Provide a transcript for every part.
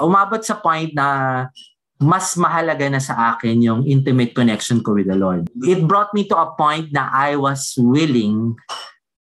umabot sa point na mas mahalaga na sa akin yung intimate connection ko with the Lord. It brought me to a point na I was willing,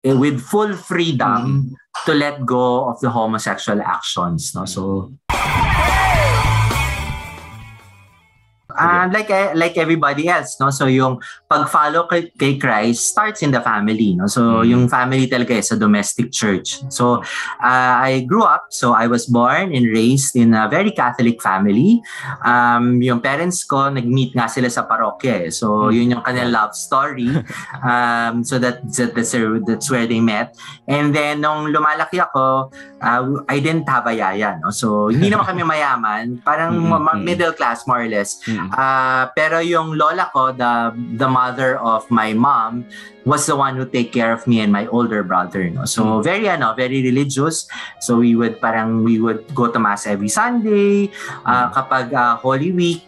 with full freedom, to let go of the homosexual actions. No? So, like everybody else, no? So yung pag-follow kay Christ starts in the family, no? So yung family talaga is a domestic church. So I grew up, so I was born and raised in a very Catholic family. Yung parents ko, nag-meet nga sila sa parokya. So yun yung kanilang love story. So that's where they met. And then nung lumalaki ako, I didn't have a yaya, no? So hindi naman kami mayaman, parang middle class more or less. Pero yung lola ko, the mother of my mom, was the one who take care of me and my older brother, no? So very religious. So we would go to mass every Sunday. Kapag Holy Week,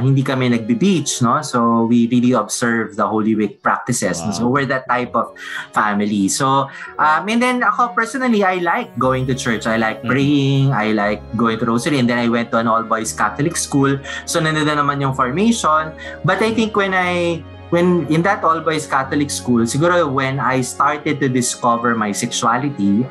hindi kami nagbe-beach, no? So we really observe the Holy Week practices. Wow. So we're that type of family. So and then ako personally, I like going to church. I like praying. I like going to rosary. And then I went to an all-boys Catholic school. So nandun naman yung formation. But I think when in that all-boys Catholic school, siguro when I started to discover my sexuality,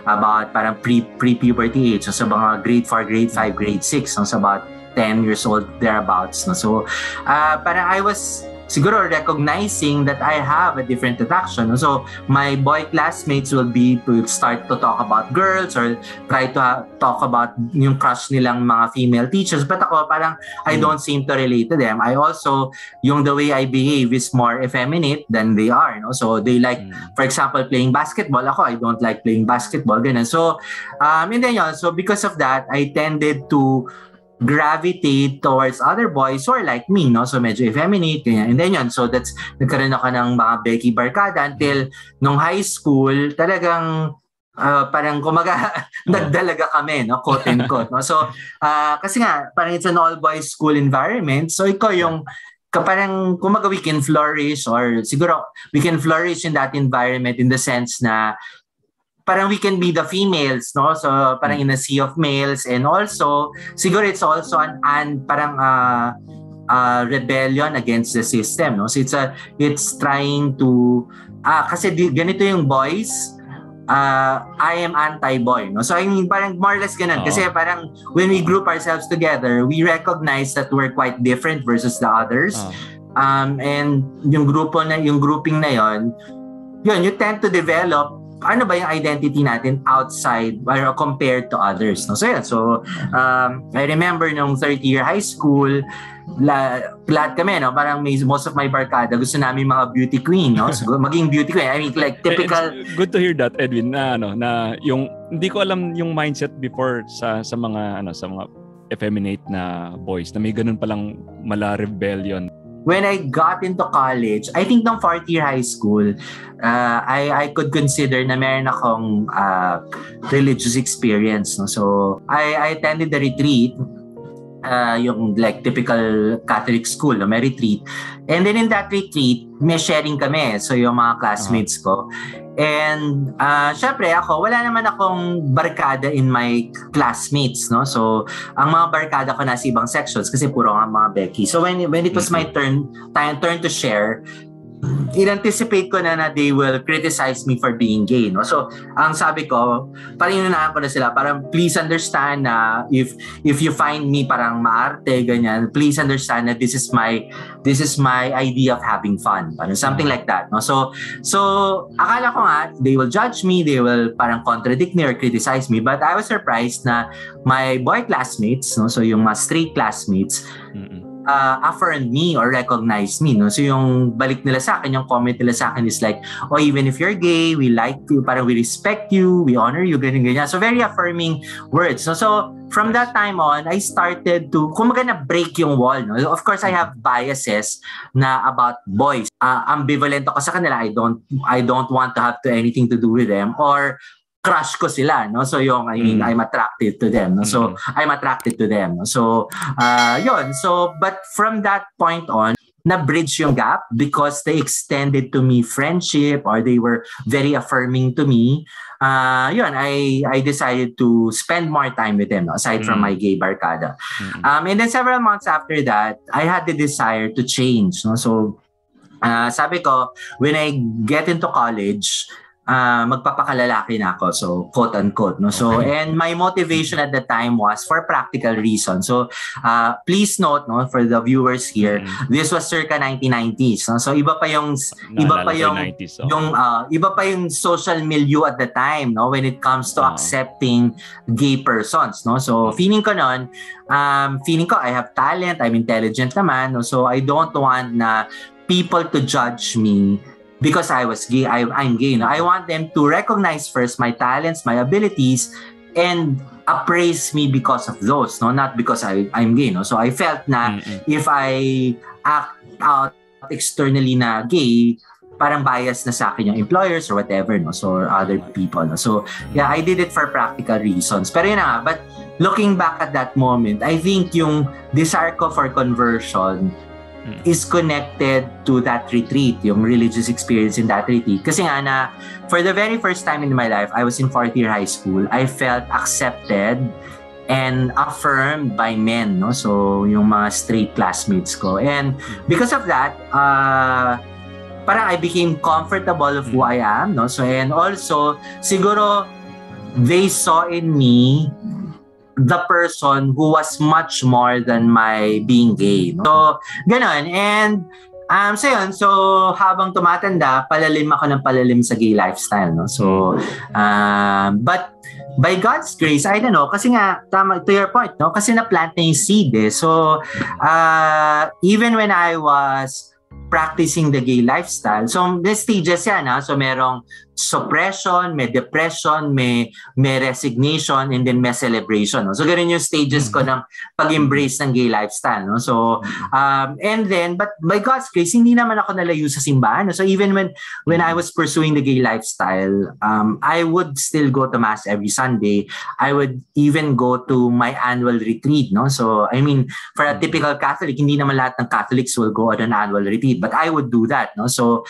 about parang pre-puberty age, so sa mga grade 4, grade 5, grade 6, so about 10 years old, thereabouts. No? So parang I was siguro recognizing that I have a different attraction. So my boy classmates will start to talk about girls or try to talk about yung crush nilang mga female teachers. But ako parang I don't seem to relate to them. I also, the way I behave is more effeminate than they are. No? So they like, for example, playing basketball. Ako, I don't like playing basketball. Ganun. So, and then so because of that, I tended to gravitate towards other boys who are like me, no? So medyo effeminate, ganyan. And then so nagkaroon ako ng mga Becky Barkada until nung high school, talagang parang kumaga nagdalaga kami, no? Quote and quote, no? So kasi nga parang it's an all boys school environment, so ikaw yung parang kumaga we can flourish, or siguro we can flourish in that environment in the sense na parang we can be the females, no? So parang in a sea of males, and also siguro it's also an parang rebellion against the system, no? So it's trying to kasi ganito yung boys, I am anti-boy, no? So I mean parang more or less ganun, kasi parang when we group ourselves together, we recognize that we're quite different versus the others. And yung grouping na yon, you tend to develop ano ba yung identity natin outside or compared to others, no? So so I remember nung third year high school, lahat kami, no? Parang most of my barkada gusto namin mga beauty queen, no? So maging beauty queen, I mean like typical. It's good to hear that, Edwin, na yung hindi ko alam yung mindset before sa mga sa mga effeminate na boys, na may ganun palang mala rebellion. When I got into college, I think nung fourth year high school, I could consider na meron akong religious experience, no? So I attended the retreat, yung like typical Catholic school, no? May retreat. And then in that retreat, may sharing kami. So yung mga classmates ko. And syempre ako, wala naman akong barkada in my classmates, no? So ang mga barkada ko nasa ibang sections kasi puro nga mga Becky. So when it was my turn to share, in-anticipate ko na they will criticize me for being gay, no? So ang sabi ko, parang inunahan ko na sila, parang please understand na if you find me parang maarte, ganyan, please understand that this is my idea of having fun, parang something like that, no? So akala ko nga they will judge me, they will parang contradict me or criticize me, but I was surprised na my boy classmates, no? So yung mga straight classmates affirmed me or recognized me, no? So yung balik nila sa akin, yung comment nila sa akin is like, oh, even if you're gay, we like you, parang we respect you, we honor you, ganyan. So very affirming words. So from that time on, I started to, kumaga na break yung wall, no? Of course, I have biases na about boys. Ambivalent ako sa kanila. I don't want to have anything to do with them, or crush ko sila, no? So I'm attracted to them, no? So I'm attracted to them, no? So yun. So but from that point on, na-bridge yung gap because they extended to me friendship or they were very affirming to me. Yun, I decided to spend more time with them, no? Aside from my gay barkada. And then several months after that, I had the desire to change. No? So, sabi ko, when I get into college, magpapakalalaki na ako. So, quote-unquote. No? So, and my motivation at the time was for practical reasons. So, please note, no, for the viewers here, this was circa 1990s. No? So, iba pa yung 90s, iba pa yung social milieu at the time, no, when it comes to accepting gay persons. No? So, feeling ko I have talent, I'm intelligent naman. No? So, I don't want na people to judge me because I was gay, I'm gay. No? I want them to recognize first my talents, my abilities, and appraise me because of those, no? Not because I'm gay. No? So I felt na if I act out externally na gay, parang bias na sa akin yung employers or whatever, no? So, or other people. No? So, yeah, I did it for practical reasons. Pero yun na nga, but looking back at that moment, I think yung desire ko for conversion is connected to that retreat, yung religious experience in that retreat. Kasi nga na, for the very first time in my life, I was in 4th year high school, I felt accepted and affirmed by men, no? So, yung mga straight classmates ko. And because of that, parang I became comfortable of who I am, no? So, and also, siguro, they saw in me the person who was much more than my being gay. No? So, ganun. And, so yun, so habang tumatanda, palalim ako ng palalim sa gay lifestyle. No? So, but by God's grace, I don't know, kasi nga, tama, to your point, no? Kasi na-plant na yung seed eh. So, even when I was practicing the gay lifestyle, so the stages yan, ha? So merong suppression, may depression, may resignation, and then may celebration. No? So ganun yung stages ko ng pag-embrace ng gay lifestyle. No? So, and then, but by God's grace, hindi naman ako nalayo sa simbahan. No? So even when I was pursuing the gay lifestyle, I would still go to Mass every Sunday. I would even go to my annual retreat. No? So, I mean, for a typical Catholic, hindi naman lahat ng Catholics will go on an annual retreat, but I would do that. No? So,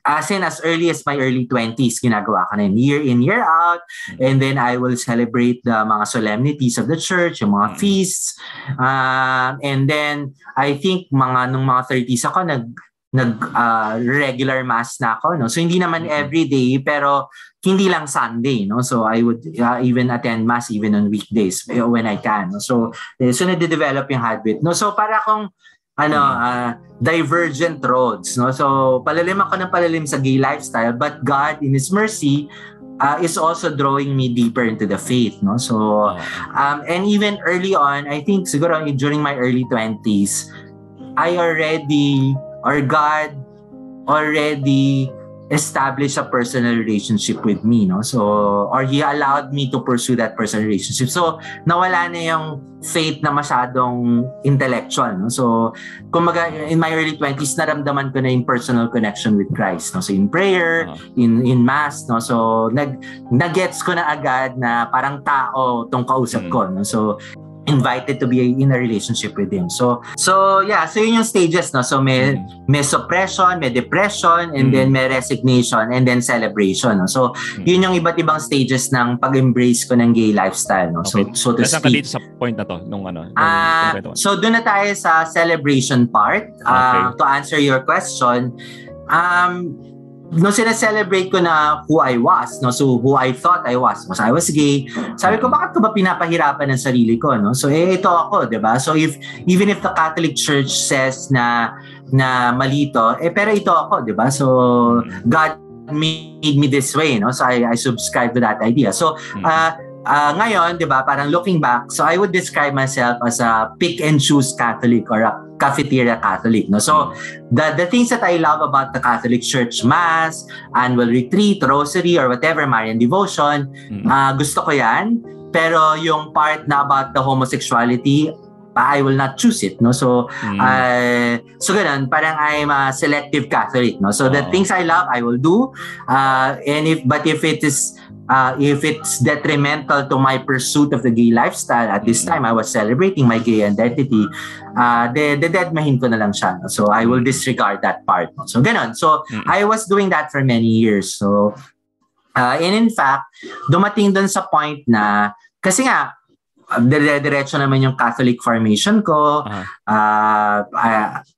as early as my early 20s, ginagawa ko na yun, year in, year out, and then I will celebrate the mga solemnities of the church, yung mga feasts, and then I think nung mga 30s ako, regular mass na ako, no? So hindi naman every day, pero hindi lang Sunday, no? So I would even attend mass even on weekdays when I can, no? So nade-develop yung habit, no? So para akong divergent roads, no? So palalim ako ng palalim sa gay lifestyle, but God in His mercy is also drawing me deeper into the faith, no? So and even early on, I think siguro during my early 20s, God already established a personal relationship with me, no? So, or He allowed me to pursue that personal relationship. So, nawala na yung faith na masyadong intellectual, no? So, kumbaga, in my early 20s, naramdaman ko na yung personal connection with Christ, no? So, in prayer, in Mass, no? So, nag-gets ko na agad na parang tao tong kausap ko, no? So, invited to be in a relationship with Him. So yeah, so yun yung stages, no? So may suppression, may depression, and then may resignation, and then celebration, no? So yun yung iba't ibang stages ng pag-embrace ko ng gay lifestyle, no? Okay. So to speak. Nasaan ka dito sa point na to? So doon na tayo sa celebration part. To answer your question, no, sineselebrate ko na who I was, no? So who I thought I was I was gay. Sabi ko, bakit ko ba pinapahirapan ng sarili ko, no? So ito ako, 'di ba? So even if the Catholic Church says na mali ito, pero ito ako, 'di ba? So God made me this way, no? So I subscribe to that idea. So ngayon, 'di ba, parang looking back, so I would describe myself as a pick and choose Catholic or a cafeteria Catholic, no? So the things that I love about the Catholic Church, Mass, annual retreat, rosary, or whatever, Marian devotion, gusto ko 'yan. Pero yung part na about the homosexuality, I will not choose it, no? So so ganun, parang I'm a selective Catholic, no? So the things I love, I will do, and if it is if it's detrimental to my pursuit of the gay lifestyle, at this time I was celebrating my gay identity, dededmahin ko na lang siya. No? So I will disregard that part. No? So ganon. So I was doing that for many years. So and in fact, dumating dun sa point na, kasi nga, diretso naman yung Catholic formation ko.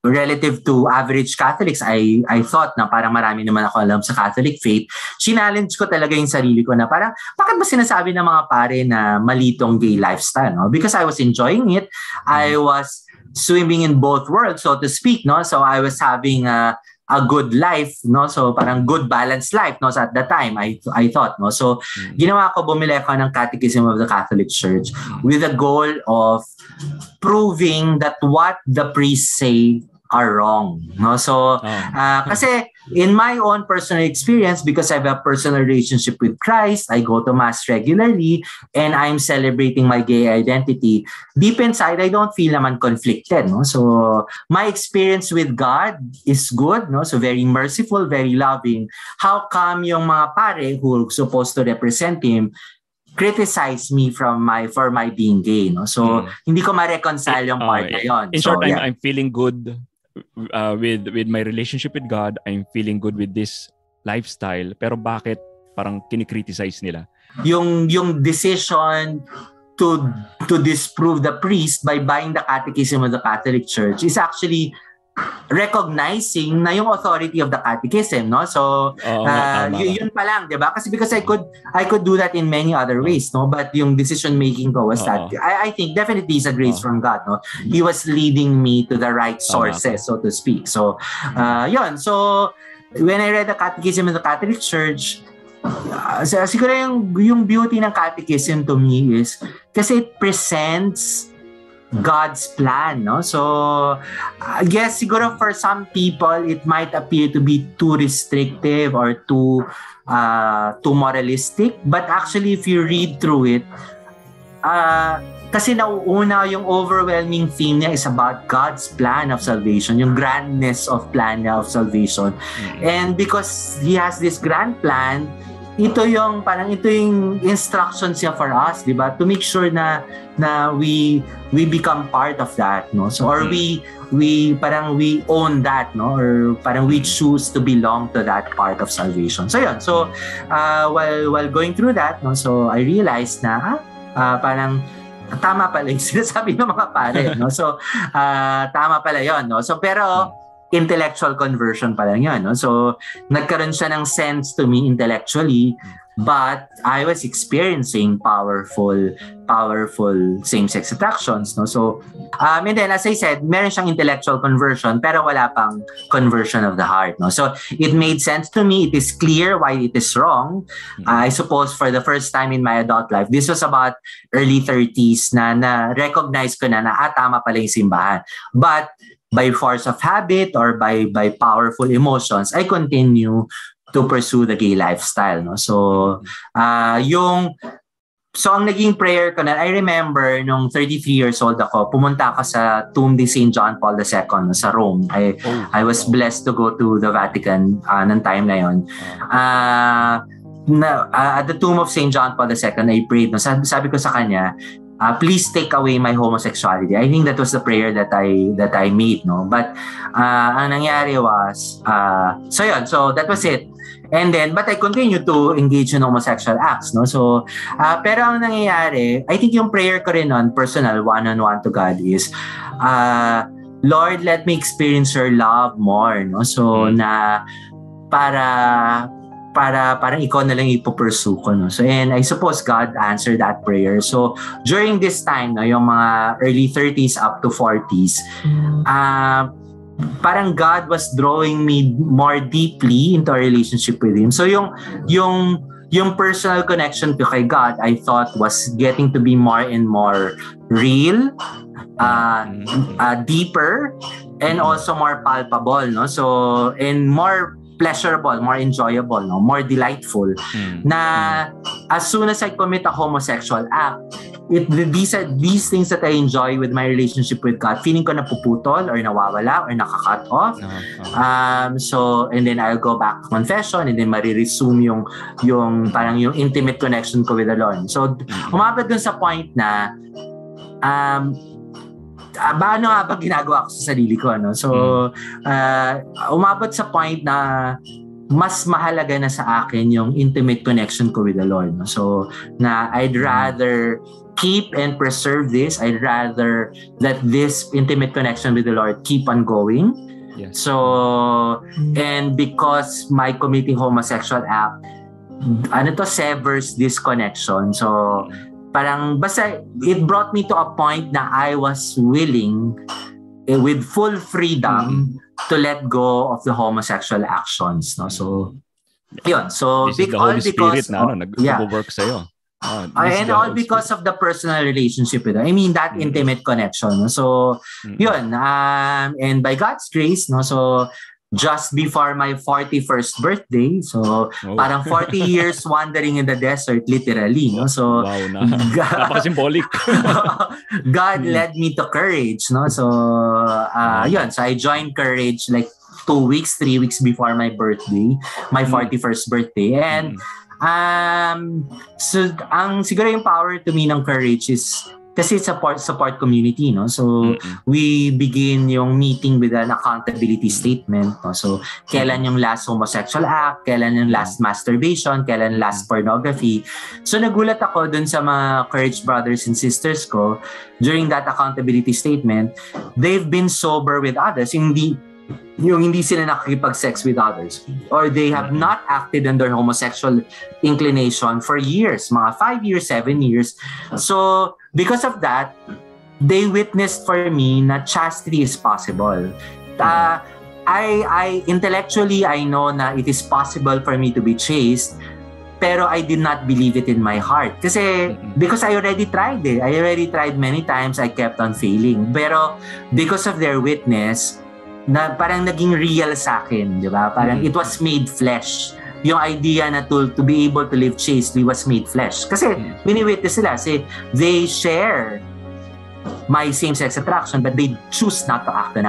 Relative to average Catholics, I thought na parang marami naman ako alam sa Catholic faith. Challenge ko talaga yung sarili ko na parang, bakit ba sinasabi ng mga pare na malitong gay lifestyle? No? Because I was enjoying it. I was swimming in both worlds, so to speak. No? So I was having a good life, no? So parang good balanced life, no? So at that time I thought, no? So ginawa ko, bumili ako ng Catechism of the Catholic Church with the goal of proving that what the priests say are wrong, no? So kasi in my own personal experience, because I have a personal relationship with Christ, I go to mass regularly and I'm celebrating my gay identity, deep inside I don't feel naman conflicted, no? So my experience with God is good, no? So very merciful, very loving. How come yung mga pare who are supposed to represent him criticize me for my being gay, no? So hindi ko ma-reconcile yung part na yun. In short, I'm feeling good with my relationship with God. I'm feeling good with this lifestyle. Pero bakit parang kinikriticize nila? Yung decision to disprove the priest by buying the Catechism of the Catholic Church is actually recognizing na yung authority of the catechism, no? So yun pa lang, 'di ba? Kasi because I could do that in many other ways, no? But yung decision making ko was that I think definitely is a grace from God, no? He was leading me to the right sources, so to speak. So yun. So when I read the Catechism of the Catholic Church, siguro yung beauty ng catechism to me is kasi it presents God's plan, no? So I guess siguro for some people it might appear to be too restrictive or too moralistic, but actually if you read through it, kasi nauuna yung overwhelming theme niya is about God's plan of salvation, yung grandness of plan of salvation. And because He has this grand plan, ito yung instructions niya for us, di ba? To make sure na we become part of that, no? So or we own that, no? Or parang we choose to belong to that part of salvation. So yun. So while going through that, no? So I realized na parang tama pala yung sinasabi ng mga pare, no? So tama pala yun, no? So pero intellectual conversion pa lang yun, no? So nagkaroon siya ng sense to me intellectually, but I was experiencing powerful same-sex attractions, no? So and then as I said, meron siyang intellectual conversion pero wala pang conversion of the heart, no? So it made sense to me. It is clear why it is wrong. I suppose for the first time in my adult life, this was about early 30s na recognize ko na tama pala yung simbahan. But by force of habit or by powerful emotions, I continue to pursue the gay lifestyle, no? So ang naging prayer ko na, I remember nung 33 years old ako, pumunta ako sa tomb ni St. John Paul II, no, sa Rome. I was blessed to go to the Vatican ng time na yon. At the tomb of St. John Paul II, I prayed, no? Sabi ko sa kanya, please take away my homosexuality. I think that was the prayer that I made, no? But ang nangyari was so yun, so that was it. And then but I continued to engage in homosexual acts, no? So pero ang nangyayari, I think yung prayer ko rin on personal one-on-one to God is Lord, let me experience your love more, no? So na parang ikaw na lang ipupursue ko, no? So, and I suppose God answered that prayer. So, during this time, no, yung mga early 30s up to 40s, parang God was drawing me more deeply into a relationship with Him. So, yung personal connection ko kay God, I thought was getting to be more and more real, deeper, and also more palpable, no? So, and more pleasurable, more enjoyable, no? More delightful. Na as soon as I commit a homosexual act, these things that I enjoy with my relationship with God, feeling ko napuputol or nawawala or nakakat off. So, and then I'll go back to confession and then mariresume yung parang yung intimate connection ko with the Lord. So, umabot dun sa point na ano nga ba ginagawa ko sa sarili ko, ano? So, umabot sa point na mas mahalaga na sa akin yung intimate connection ko with the Lord. No? So, na I'd rather keep and preserve this. I'd rather that this intimate connection with the Lord keep on going. Yes. So, and because my committing homosexual act, severs this connection. So, parang basta it brought me to a point na I was willing with full freedom to let go of the homosexual actions, no? So yun, so this is the Holy Spirit na nag-work sa'yo. And all because of the personal relationship with her. I mean that intimate connection, no? So yun, and by God's grace, no, so just before my 41st birthday. So, parang 40 years wandering in the desert, literally. No? So, wow, napaka-symbolic. God led me to Courage. No? So, yun. So, I joined Courage like 3 weeks before my birthday, my 41st birthday. And, so, siguro yung power to me ng Courage is kasi it's a support community, no? So, we begin yung meeting with an accountability statement, no? So, kailan yung last homosexual act, kailan yung last masturbation, kailan last pornography. So, nagulat ako dun sa mga Courage brothers and sisters ko during that accountability statement. They've been sober with others, hindi sila nakikipag-sex with others, or they have not acted on their homosexual inclination for years, mga 5 years, 7 years. So, because of that, they witnessed for me na chastity is possible. I intellectually, I know na it is possible for me to be chaste, pero I did not believe it in my heart. Kasi, because I already tried it. I already tried many times, I kept on failing. Pero, because of their witness, na parang naging real sa akin, di ba? Parang it was made flesh. Yung idea na to be able to live chastely was made flesh. Kasi wini-witness sila, say, they share my same-sex attraction but they choose not to act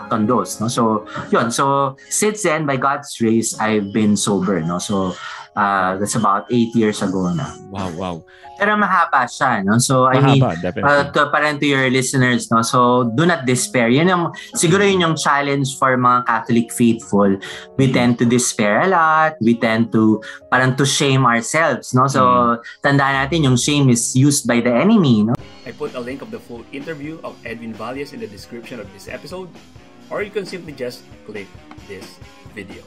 on those. No? So, yun. So, since then, by God's grace, I've been sober. No? So, that's about 8 years ago na. Wow. Pero mahaba siya, no? So, mahaba, to your listeners, no? So, do not despair. Siguro yun yung challenge for mga Catholic faithful. We tend to despair a lot. We tend to, to shame ourselves, no? So, tandaan natin, yung shame is used by the enemy, no? I put a link of the full interview of Edwin Valles in the description of this episode, or you can simply just click this video.